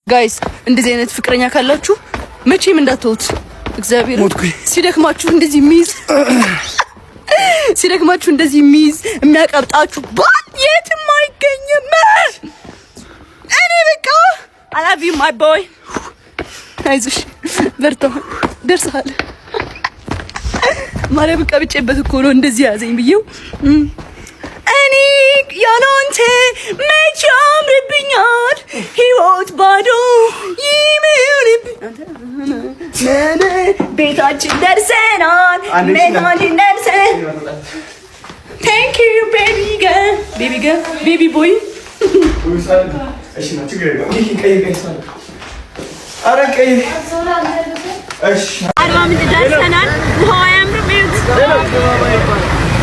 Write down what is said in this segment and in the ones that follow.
ጋይስ እንደዚህ አይነት ፍቅረኛ ካላችሁ መቼም እንዳትተውት። እግዚአብሔር ሲደክማችሁ እንደዚህ ሚዝ የሚያቀብጣችሁ የትም አይገኝም። እኔ በቃ I love you my boy። አይዞሽ በርታ፣ ደርሰሃል። ማርያም ቀብጬበት እኮ ነው እንደዚህ ያዘኝ ብዬው እኔ ያላንተ መቼ አምርብኛል ህይወት ባዶ ቤታችን ደርሰናል። Thank you baby girl baby boy አርባ ምንጭ ደርሰናል። ውሃው አያምርም?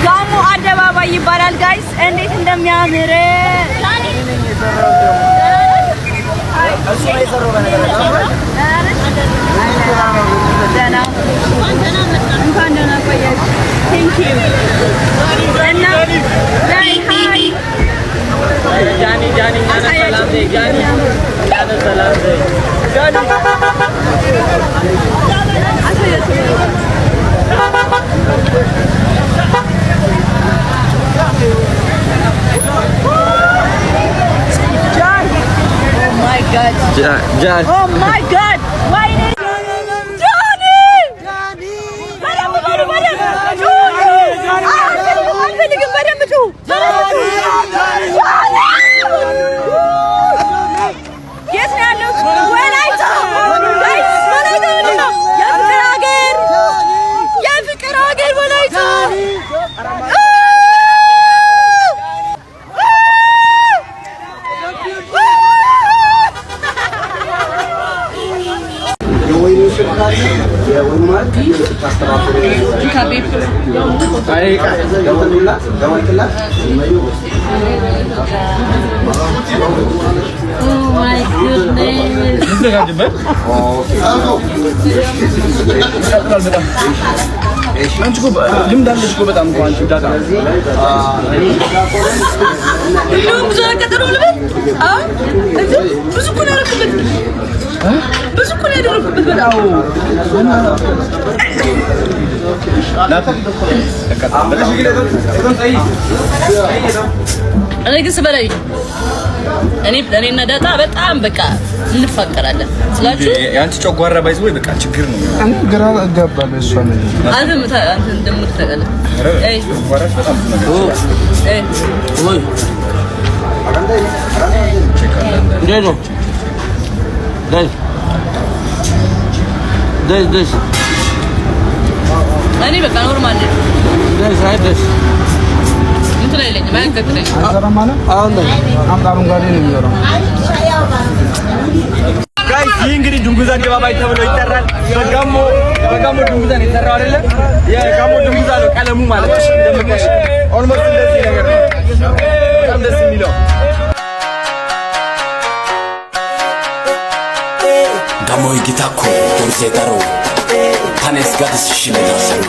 ጋሞ አደባባይ ይባላል። ጋይስ እንዴት እንደሚያምር John. Oh my God! Why did Johnny? Yes, now when I talk, guys, when I talk, yeah, fikir agar when I talk. Oh my goodness. አንቺ እኮ ልምድ አለሽ እኮ በጣም እኮ አንቺ ዳታ ብዙ ቀጠሮ ልበል ብዙ እኮ ነው ያደረኩበት በጣም አለግስ በላይ እኔና ዳጣ በጣም በቃ እንፋቀራለን ስላችሁ ያንቺ ጨጓራ ባይዝ ወይ በቃ ችግር ነው። አንተ ግራ አጋባለህ እሷ ምን አንተ እንደምትተቀለ አይ ጨጓራሽ በጣም ነገር ወይ እንደው ደስ እኔ በቃ ኖርማል ነኝ። ደስ እንትን አይለኝም ማንከትለኝ አዘራማና አሁን አምጣሩን ጋር ነው የሚዞረው። ጋይስ ይህ እንግዲህ ድንጉዛ አደባባይ ተብሎ ይጠራል። በጋሞ ድንጉዛ ነው የተሰራው አይደለ? የጋሞ ድንጉዛ ነው ቀለሙ ማለት ነው። እንደምታሽ ኦልሞስት እንደዚህ ነገር ነው። በጣም ደስ የሚለው ጋሞ ይጊታኮ ዶርሴ ታሮ ታኔስ ጋድስ ሽመታሰሩ